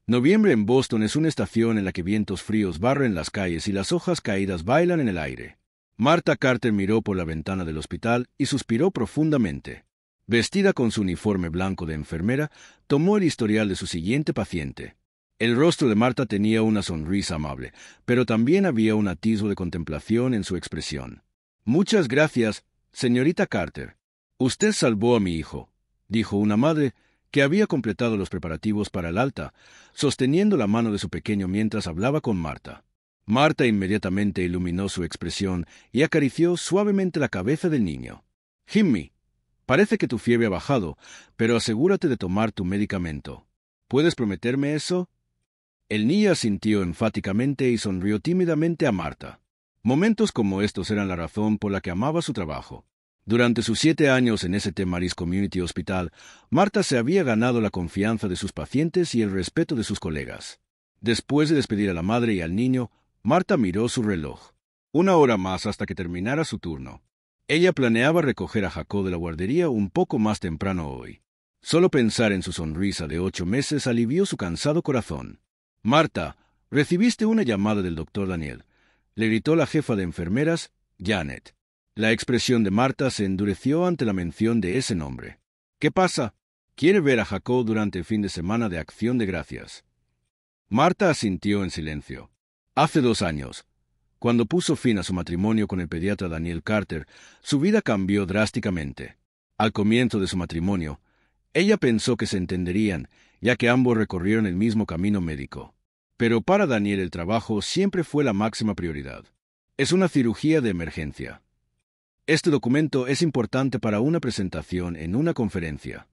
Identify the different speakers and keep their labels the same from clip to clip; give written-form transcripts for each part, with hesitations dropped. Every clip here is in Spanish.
Speaker 1: Noviembre en Boston es una estación en la que vientos fríos barren las calles y las hojas caídas bailan en el aire. Marta Carter miró por la ventana del hospital y suspiró profundamente. Vestida con su uniforme blanco de enfermera, tomó el historial de su siguiente paciente. El rostro de Marta tenía una sonrisa amable, pero también había un atisbo de contemplación en su expresión. «Muchas gracias, señorita Carter. Usted salvó a mi hijo», dijo una madre que había completado los preparativos para el alta, sosteniendo la mano de su pequeño mientras hablaba con Marta. Marta inmediatamente iluminó su expresión y acarició suavemente la cabeza del niño. «Jimmy, parece que tu fiebre ha bajado, pero asegúrate de tomar tu medicamento. ¿Puedes prometerme eso?» El niño asintió enfáticamente y sonrió tímidamente a Marta. Momentos como estos eran la razón por la que amaba su trabajo. Durante sus 7 años en St. Mary's Community Hospital, Marta se había ganado la confianza de sus pacientes y el respeto de sus colegas. Después de despedir a la madre y al niño, Marta miró su reloj. 1 hora más hasta que terminara su turno. Ella planeaba recoger a Jacob de la guardería un poco más temprano hoy. Solo pensar en su sonrisa de 8 meses alivió su cansado corazón. «Marta, recibiste una llamada del doctor Daniel», le gritó la jefa de enfermeras, Janet. La expresión de Marta se endureció ante la mención de ese nombre. «¿Qué pasa? ¿Quiere ver a Jacob durante el fin de semana de Acción de Gracias?» Marta asintió en silencio. Hace 2 años, cuando puso fin a su matrimonio con el pediatra Daniel Carter, su vida cambió drásticamente. Al comienzo de su matrimonio, ella pensó que se entenderían, ya que ambos recorrieron el mismo camino médico. Pero para Daniel el trabajo siempre fue la máxima prioridad. Es una cirugía de emergencia. Este documento es importante para una presentación en una conferencia.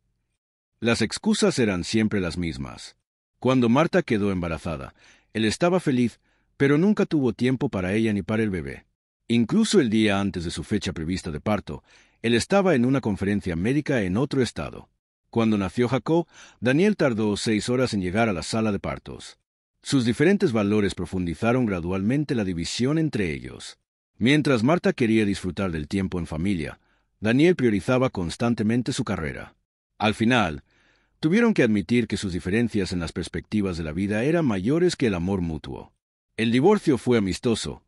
Speaker 1: Las excusas eran siempre las mismas. Cuando Marta quedó embarazada, él estaba feliz, pero nunca tuvo tiempo para ella ni para el bebé. Incluso el día antes de su fecha prevista de parto, él estaba en una conferencia médica en otro estado. Cuando nació Jacob, Daniel tardó 6 horas en llegar a la sala de partos. Sus diferentes valores profundizaron gradualmente la división entre ellos. Mientras Marta quería disfrutar del tiempo en familia, Daniel priorizaba constantemente su carrera. Al final, tuvieron que admitir que sus diferencias en las perspectivas de la vida eran mayores que el amor mutuo. El divorcio fue amistoso,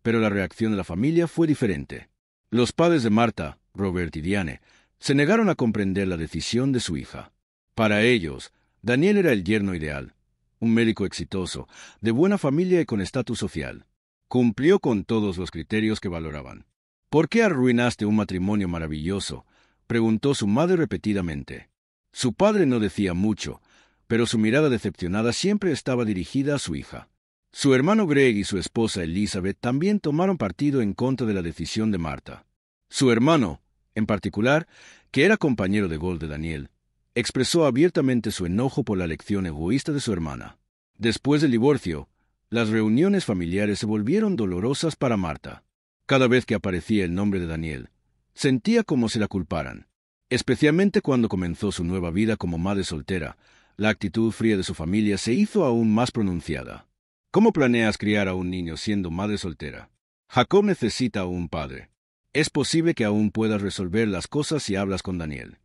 Speaker 1: pero la reacción de la familia fue diferente. Los padres de Marta, Robert y Diane, se negaron a comprender la decisión de su hija. Para ellos, Daniel era el yerno ideal, un médico exitoso, de buena familia y con estatus social. Cumplió con todos los criterios que valoraban. «¿Por qué arruinaste un matrimonio maravilloso?», preguntó su madre repetidamente. Su padre no decía mucho, pero su mirada decepcionada siempre estaba dirigida a su hija. Su hermano Greg y su esposa Elizabeth también tomaron partido en contra de la decisión de Marta. Su hermano, en particular, que era compañero de gol de Daniel, expresó abiertamente su enojo por la elección egoísta de su hermana. Después del divorcio, las reuniones familiares se volvieron dolorosas para Marta. Cada vez que aparecía el nombre de Daniel, sentía como si la culparan. Especialmente cuando comenzó su nueva vida como madre soltera, la actitud fría de su familia se hizo aún más pronunciada. «¿Cómo planeas criar a un niño siendo madre soltera? Jacob necesita a un padre. Es posible que aún puedas resolver las cosas si hablas con Daniel».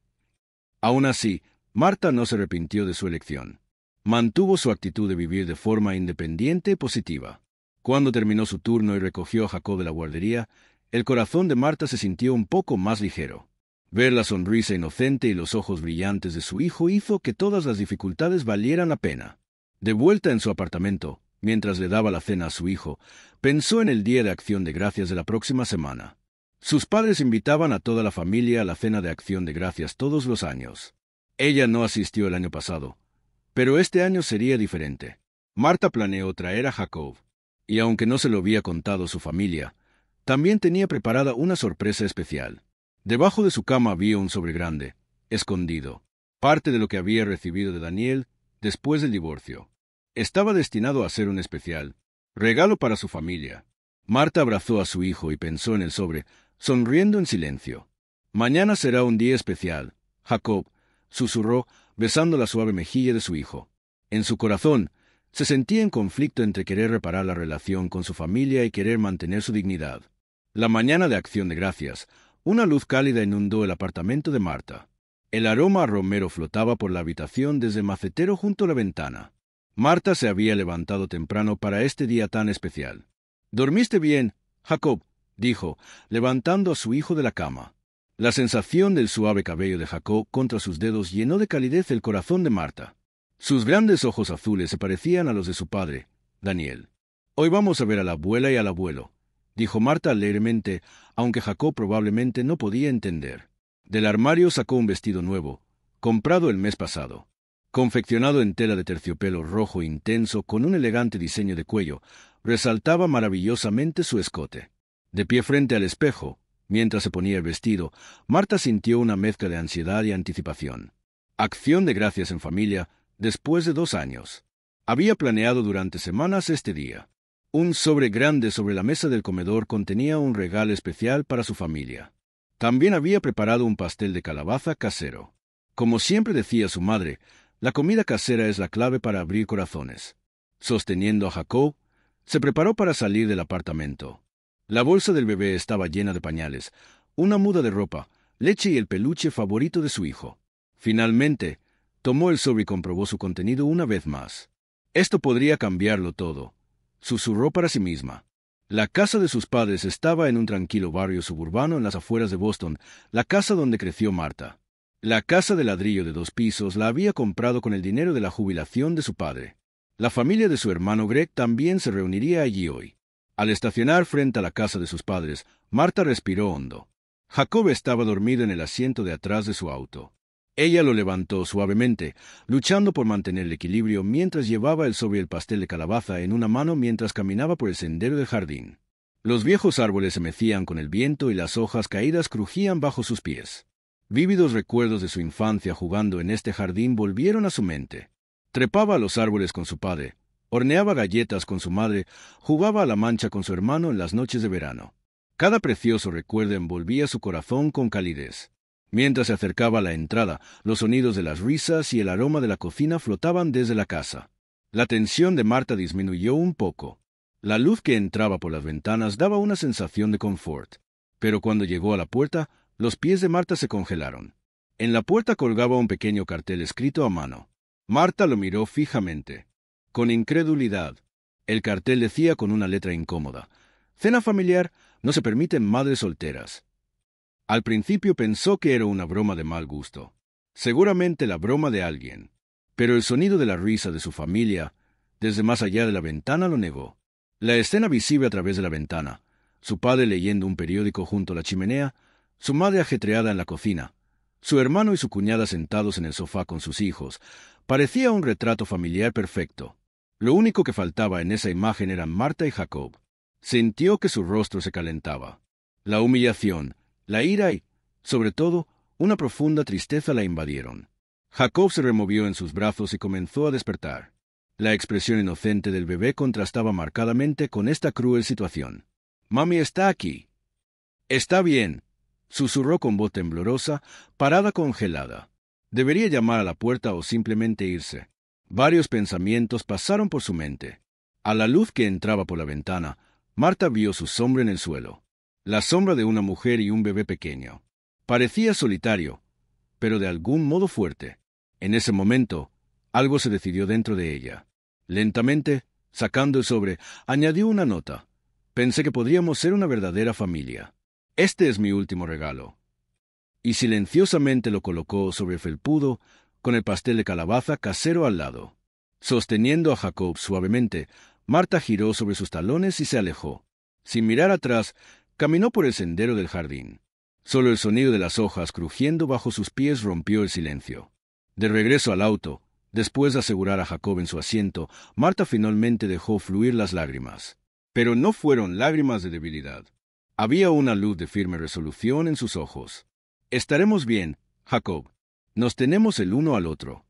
Speaker 1: Aún así, Marta no se arrepintió de su elección. Mantuvo su actitud de vivir de forma independiente y positiva. Cuando terminó su turno y recogió a Jacob de la guardería, el corazón de Marta se sintió un poco más ligero. Ver la sonrisa inocente y los ojos brillantes de su hijo hizo que todas las dificultades valieran la pena. De vuelta en su apartamento, mientras le daba la cena a su hijo, pensó en el Día de Acción de Gracias de la próxima semana. Sus padres invitaban a toda la familia a la cena de Acción de Gracias todos los años. Ella no asistió el año pasado, pero este año sería diferente. Marta planeó traer a Jacob, y aunque no se lo había contado su familia, también tenía preparada una sorpresa especial. Debajo de su cama había un sobre grande, escondido, parte de lo que había recibido de Daniel después del divorcio. Estaba destinado a ser un especial regalo para su familia. Marta abrazó a su hijo y pensó en el sobre, sonriendo en silencio. «Mañana será un día especial, Jacob», susurró, besando la suave mejilla de su hijo. En su corazón, se sentía en conflicto entre querer reparar la relación con su familia y querer mantener su dignidad. La mañana de Acción de Gracias, una luz cálida inundó el apartamento de Marta. El aroma a romero flotaba por la habitación desde el macetero junto a la ventana. Marta se había levantado temprano para este día tan especial. «¿Dormiste bien, Jacob?», dijo, levantando a su hijo de la cama. La sensación del suave cabello de Jacob contra sus dedos llenó de calidez el corazón de Marta. Sus grandes ojos azules se parecían a los de su padre, Daniel. «Hoy vamos a ver a la abuela y al abuelo», dijo Marta alegremente, aunque Jacob probablemente no podía entender. Del armario sacó un vestido nuevo, comprado el mes pasado. Confeccionado en tela de terciopelo rojo intenso con un elegante diseño de cuello, resaltaba maravillosamente su escote. De pie frente al espejo, mientras se ponía el vestido, Marta sintió una mezcla de ansiedad y anticipación. Acción de gracias en familia, después de 2 años. Había planeado durante semanas este día. Un sobre grande sobre la mesa del comedor contenía un regalo especial para su familia. También había preparado un pastel de calabaza casero. Como siempre decía su madre, la comida casera es la clave para abrir corazones. Sosteniendo a Jacob, se preparó para salir del apartamento. La bolsa del bebé estaba llena de pañales, una muda de ropa, leche y el peluche favorito de su hijo. Finalmente, tomó el sobre y comprobó su contenido una vez más. Esto podría cambiarlo todo, susurró para sí misma. La casa de sus padres estaba en un tranquilo barrio suburbano en las afueras de Boston, la casa donde creció Marta. La casa de ladrillo de 2 pisos la había comprado con el dinero de la jubilación de su padre. La familia de su hermano Greg también se reuniría allí hoy. Al estacionar frente a la casa de sus padres, Marta respiró hondo. Jacob estaba dormido en el asiento de atrás de su auto. Ella lo levantó suavemente, luchando por mantener el equilibrio mientras llevaba el sobre y el pastel de calabaza en una mano mientras caminaba por el sendero del jardín. Los viejos árboles se mecían con el viento y las hojas caídas crujían bajo sus pies. Vívidos recuerdos de su infancia jugando en este jardín volvieron a su mente. Trepaba a los árboles con su padre, horneaba galletas con su madre, jugaba a la mancha con su hermano en las noches de verano. Cada precioso recuerdo envolvía su corazón con calidez. Mientras se acercaba a la entrada, los sonidos de las risas y el aroma de la cocina flotaban desde la casa. La tensión de Marta disminuyó un poco. La luz que entraba por las ventanas daba una sensación de confort. Pero cuando llegó a la puerta, los pies de Marta se congelaron. En la puerta colgaba un pequeño cartel escrito a mano. Marta lo miró fijamente, con incredulidad. El cartel decía con una letra incómoda: «Cena familiar, no se permiten madres solteras». Al principio pensó que era una broma de mal gusto. Seguramente la broma de alguien. Pero el sonido de la risa de su familia, desde más allá de la ventana, lo negó. La escena visible a través de la ventana, su padre leyendo un periódico junto a la chimenea, su madre ajetreada en la cocina, su hermano y su cuñada sentados en el sofá con sus hijos, parecía un retrato familiar perfecto. Lo único que faltaba en esa imagen eran Marta y Jacob. Sintió que su rostro se calentaba. La humillación, la ira y, sobre todo, una profunda tristeza la invadieron. Jacob se removió en sus brazos y comenzó a despertar. La expresión inocente del bebé contrastaba marcadamente con esta cruel situación. «Mami está aquí». «Está bien», susurró con voz temblorosa, parada congelada. Debería llamar a la puerta o simplemente irse. Varios pensamientos pasaron por su mente. A la luz que entraba por la ventana, Marta vio su sombra en el suelo. La sombra de una mujer y un bebé pequeño. Parecía solitario, pero de algún modo fuerte. En ese momento, algo se decidió dentro de ella. Lentamente, sacando el sobre, añadió una nota. «Pensé que podríamos ser una verdadera familia. Este es mi último regalo». Y silenciosamente lo colocó sobre el felpudo, con el pastel de calabaza casero al lado. Sosteniendo a Jacob suavemente, Marta giró sobre sus talones y se alejó. Sin mirar atrás, caminó por el sendero del jardín. Solo el sonido de las hojas crujiendo bajo sus pies rompió el silencio. De regreso al auto, después de asegurar a Jacob en su asiento, Marta finalmente dejó fluir las lágrimas. Pero no fueron lágrimas de debilidad. Había una luz de firme resolución en sus ojos. «Estaremos bien, Jacob. Nos tenemos el uno al otro».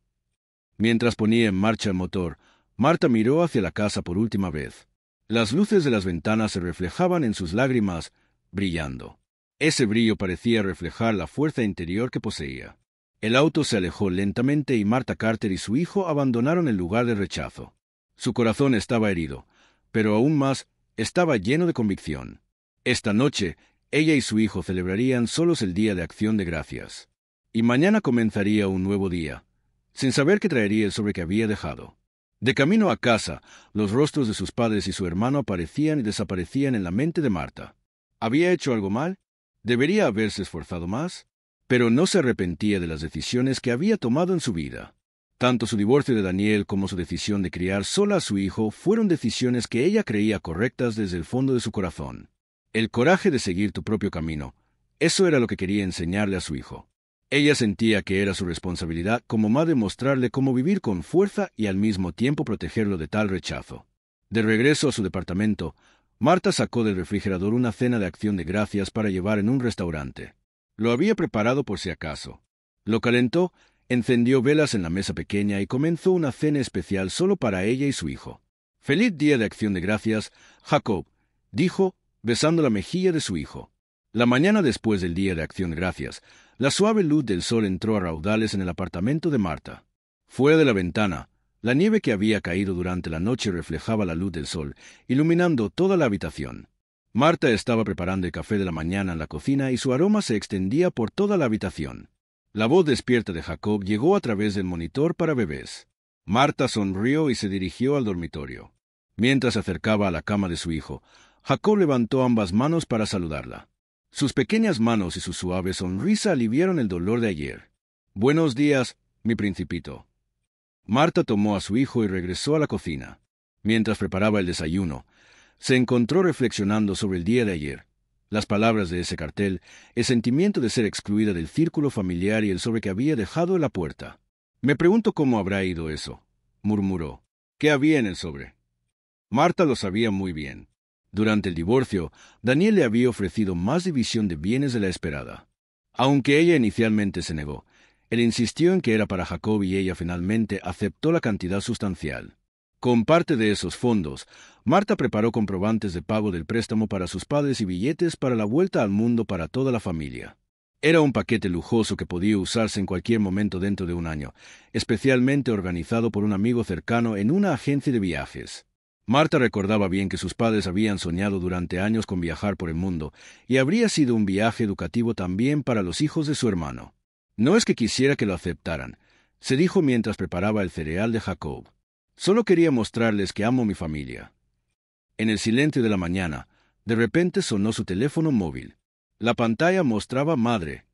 Speaker 1: Mientras ponía en marcha el motor, Marta miró hacia la casa por última vez. Las luces de las ventanas se reflejaban en sus lágrimas, brillando. Ese brillo parecía reflejar la fuerza interior que poseía. El auto se alejó lentamente y Marta Carter y su hijo abandonaron el lugar de rechazo. Su corazón estaba herido, pero aún más, estaba lleno de convicción. Esta noche, ella y su hijo celebrarían solos el Día de Acción de Gracias. Y mañana comenzaría un nuevo día, sin saber qué traería el sobre que había dejado. De camino a casa, los rostros de sus padres y su hermano aparecían y desaparecían en la mente de Marta. ¿Había hecho algo mal? ¿Debería haberse esforzado más? Pero no se arrepentía de las decisiones que había tomado en su vida. Tanto su divorcio de Daniel como su decisión de criar sola a su hijo fueron decisiones que ella creía correctas desde el fondo de su corazón. El coraje de seguir tu propio camino, eso era lo que quería enseñarle a su hijo. Ella sentía que era su responsabilidad como madre mostrarle cómo vivir con fuerza y al mismo tiempo protegerlo de tal rechazo. De regreso a su departamento, Marta sacó del refrigerador una cena de acción de gracias para llevar en un restaurante. Lo había preparado por si acaso. Lo calentó, encendió velas en la mesa pequeña y comenzó una cena especial solo para ella y su hijo. «Feliz día de acción de gracias, Jacob», dijo, besando la mejilla de su hijo. La mañana después del día de acción de gracias, la suave luz del sol entró a raudales en el apartamento de Marta. Fuera de la ventana, la nieve que había caído durante la noche reflejaba la luz del sol, iluminando toda la habitación. Marta estaba preparando el café de la mañana en la cocina y su aroma se extendía por toda la habitación. La voz despierta de Jacob llegó a través del monitor para bebés. Marta sonrió y se dirigió al dormitorio. Mientras se acercaba a la cama de su hijo, Jacob levantó ambas manos para saludarla. Sus pequeñas manos y su suave sonrisa aliviaron el dolor de ayer. «Buenos días, mi principito». Marta tomó a su hijo y regresó a la cocina. Mientras preparaba el desayuno, se encontró reflexionando sobre el día de ayer, las palabras de ese cartel, el sentimiento de ser excluida del círculo familiar y el sobre que había dejado en la puerta. «Me pregunto cómo habrá ido eso», murmuró. «¿Qué había en el sobre?». Marta lo sabía muy bien. Durante el divorcio, Daniel le había ofrecido más división de bienes de la esperada. Aunque ella inicialmente se negó, él insistió en que era para Jacob y ella finalmente aceptó la cantidad sustancial. Con parte de esos fondos, Marta preparó comprobantes de pago del préstamo para sus padres y billetes para la vuelta al mundo para toda la familia. Era un paquete lujoso que podía usarse en cualquier momento dentro de un año, especialmente organizado por un amigo cercano en una agencia de viajes. Marta recordaba bien que sus padres habían soñado durante años con viajar por el mundo, y habría sido un viaje educativo también para los hijos de su hermano. «No es que quisiera que lo aceptaran», se dijo mientras preparaba el cereal de Jacob. «Solo quería mostrarles que amo a mi familia». En el silencio de la mañana, de repente sonó su teléfono móvil. La pantalla mostraba «Madre».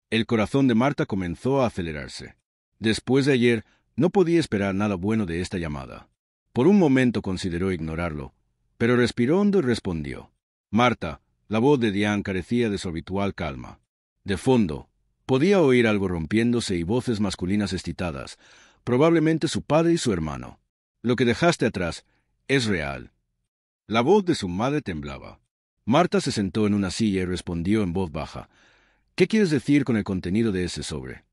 Speaker 1: El corazón de Marta comenzó a acelerarse. Después de ayer, no podía esperar nada bueno de esta llamada. Por un momento consideró ignorarlo, pero respiró hondo y respondió. «Marta», la voz de Diane carecía de su habitual calma. De fondo, podía oír algo rompiéndose y voces masculinas excitadas, probablemente su padre y su hermano. «Lo que dejaste atrás es real». La voz de su madre temblaba. Marta se sentó en una silla y respondió en voz baja. «¿Qué quieres decir con el contenido de ese sobre?».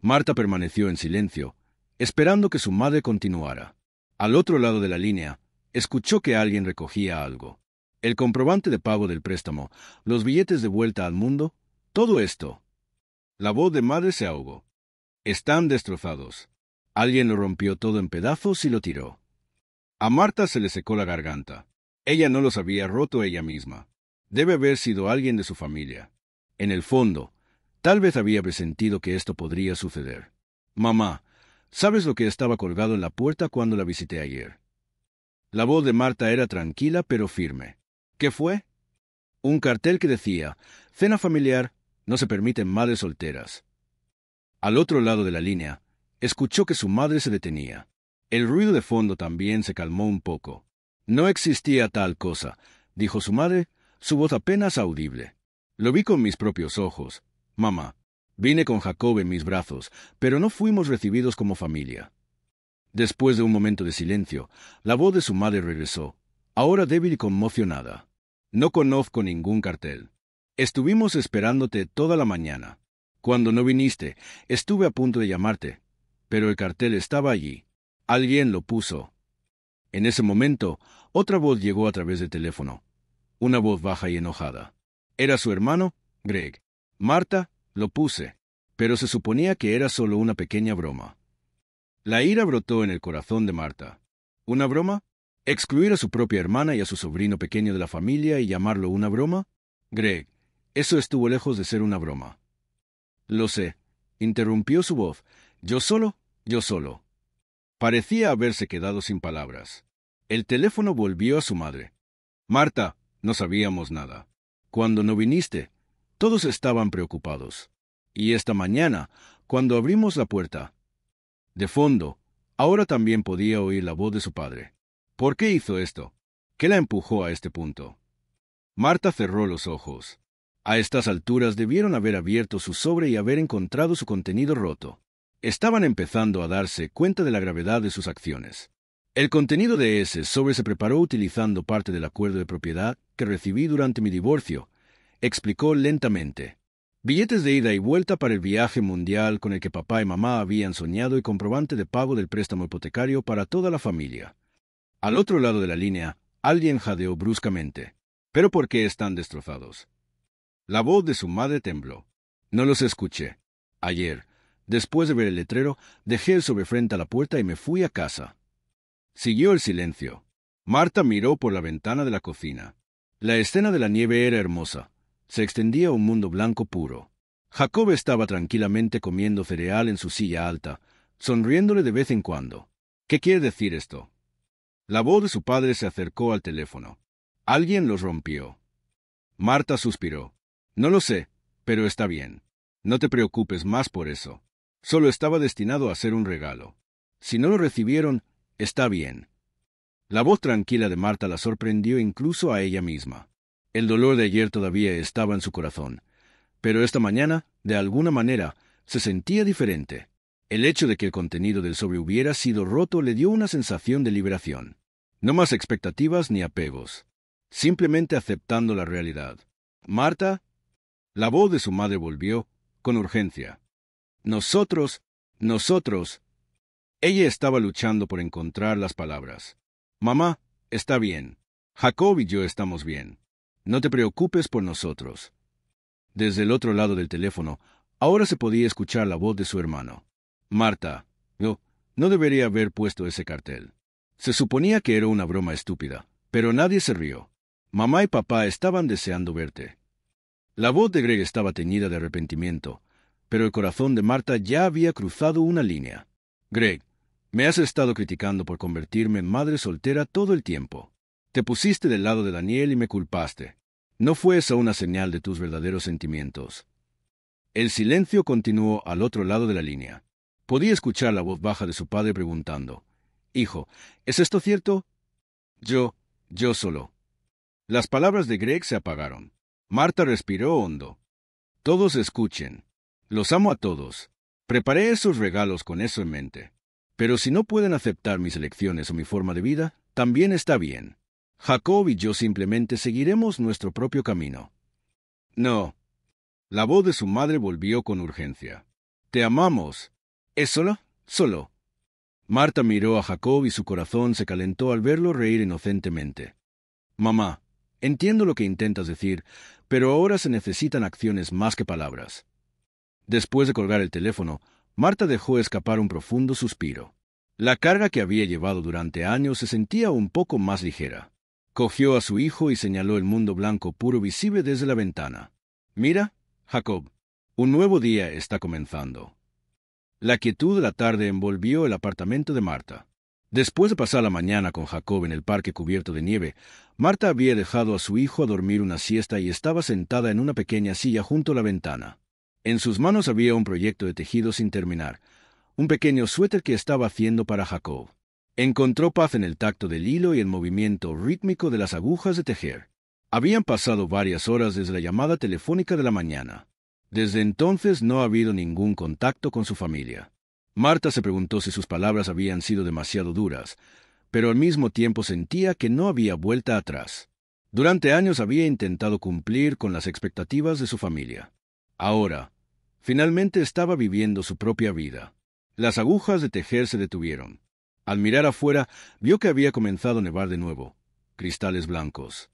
Speaker 1: Marta permaneció en silencio, esperando que su madre continuara. Al otro lado de la línea, escuchó que alguien recogía algo. El comprobante de pago del préstamo, los billetes de vuelta al mundo, todo esto. La voz de madre se ahogó. «Están destrozados». Alguien lo rompió todo en pedazos y lo tiró. A Marta se le secó la garganta. Ella no los había roto ella misma. Debe haber sido alguien de su familia. En el fondo, tal vez había presentido que esto podría suceder. «Mamá, ¿sabes lo que estaba colgado en la puerta cuando la visité ayer?». La voz de Marta era tranquila pero firme. «¿Qué fue?». «Un cartel que decía, cena familiar, no se permiten madres solteras». Al otro lado de la línea, escuchó que su madre se detenía. El ruido de fondo también se calmó un poco. «No existía tal cosa», dijo su madre, su voz apenas audible. «Lo vi con mis propios ojos, mamá. Vine con Jacob en mis brazos, pero no fuimos recibidos como familia». Después de un momento de silencio, la voz de su madre regresó, ahora débil y conmocionada. «No conozco ningún cartel. Estuvimos esperándote toda la mañana. Cuando no viniste, estuve a punto de llamarte, pero el cartel estaba allí. Alguien lo puso». En ese momento, otra voz llegó a través del teléfono. Una voz baja y enojada. Era su hermano, Greg. «Marta, lo puse, pero se suponía que era solo una pequeña broma». La ira brotó en el corazón de Marta. ¿Una broma? ¿Excluir a su propia hermana y a su sobrino pequeño de la familia y llamarlo una broma? Greg, eso estuvo lejos de ser una broma. «Lo sé», interrumpió su voz. Yo solo. Parecía haberse quedado sin palabras. El teléfono volvió a su madre. Marta, no sabíamos nada. Cuando no viniste, todos estaban preocupados. Y esta mañana, cuando abrimos la puerta, de fondo, ahora también podía oír la voz de su padre. ¿Por qué hizo esto? ¿Qué la empujó a este punto? Marta cerró los ojos. A estas alturas debieron haber abierto su sobre y haber encontrado su contenido roto. Estaban empezando a darse cuenta de la gravedad de sus acciones. El contenido de ese sobre se preparó utilizando parte del acuerdo de propiedad que recibí durante mi divorcio, explicó lentamente. Billetes de ida y vuelta para el viaje mundial con el que papá y mamá habían soñado y comprobante de pago del préstamo hipotecario para toda la familia. Al otro lado de la línea, alguien jadeó bruscamente. ¿Pero por qué están destrozados? La voz de su madre tembló. No los escuché. Ayer, después de ver el letrero, dejé el sobre frente a la puerta y me fui a casa. Siguió el silencio. Marta miró por la ventana de la cocina. La escena de la nieve era hermosa. Se extendía un mundo blanco puro. Jacob estaba tranquilamente comiendo cereal en su silla alta, sonriéndole de vez en cuando. ¿Qué quiere decir esto? La voz de su padre se acercó al teléfono. Alguien los rompió. Marta suspiró. No lo sé, pero está bien. No te preocupes más por eso. Solo estaba destinado a ser un regalo. Si no lo recibieron, está bien. La voz tranquila de Marta la sorprendió incluso a ella misma. El dolor de ayer todavía estaba en su corazón, pero esta mañana, de alguna manera, se sentía diferente. El hecho de que el contenido del sobre hubiera sido roto le dio una sensación de liberación. No más expectativas ni apegos. Simplemente aceptando la realidad. Marta. La voz de su madre volvió, con urgencia. Nosotros. Ella estaba luchando por encontrar las palabras. Mamá, está bien. Jacob y yo estamos bien. No te preocupes por nosotros. Desde el otro lado del teléfono, ahora se podía escuchar la voz de su hermano. Marta, no debería haber puesto ese cartel. Se suponía que era una broma estúpida, pero nadie se rió. Mamá y papá estaban deseando verte. La voz de Greg estaba teñida de arrepentimiento, pero el corazón de Marta ya había cruzado una línea. Greg, me has estado criticando por convertirme en madre soltera todo el tiempo. Te pusiste del lado de Daniel y me culpaste. ¿No fue esa una señal de tus verdaderos sentimientos? El silencio continuó al otro lado de la línea. Podía escuchar la voz baja de su padre preguntando. Hijo, ¿es esto cierto? Yo solo. Las palabras de Greg se apagaron. Marta respiró hondo. Todos escuchen. Los amo a todos. Preparé esos regalos con eso en mente. Pero si no pueden aceptar mis elecciones o mi forma de vida, también está bien. Jacob y yo simplemente seguiremos nuestro propio camino. No. La voz de su madre volvió con urgencia. Te amamos. ¿Es solo? Marta miró a Jacob y su corazón se calentó al verlo reír inocentemente. Mamá, entiendo lo que intentas decir, pero ahora se necesitan acciones más que palabras. Después de colgar el teléfono, Marta dejó escapar un profundo suspiro. La carga que había llevado durante años se sentía un poco más ligera. Cogió a su hijo y señaló el mundo blanco puro visible desde la ventana. Mira, Jacob, un nuevo día está comenzando. La quietud de la tarde envolvió el apartamento de Marta. Después de pasar la mañana con Jacob en el parque cubierto de nieve, Marta había dejado a su hijo a dormir una siesta y estaba sentada en una pequeña silla junto a la ventana. En sus manos había un proyecto de tejido sin terminar, un pequeño suéter que estaba haciendo para Jacob. Encontró paz en el tacto del hilo y el movimiento rítmico de las agujas de tejer. Habían pasado varias horas desde la llamada telefónica de la mañana. Desde entonces no ha habido ningún contacto con su familia. Marta se preguntó si sus palabras habían sido demasiado duras, pero al mismo tiempo sentía que no había vuelta atrás. Durante años había intentado cumplir con las expectativas de su familia. Ahora, finalmente estaba viviendo su propia vida. Las agujas de tejer se detuvieron. Al mirar afuera, vio que había comenzado a nevar de nuevo. Cristales blancos.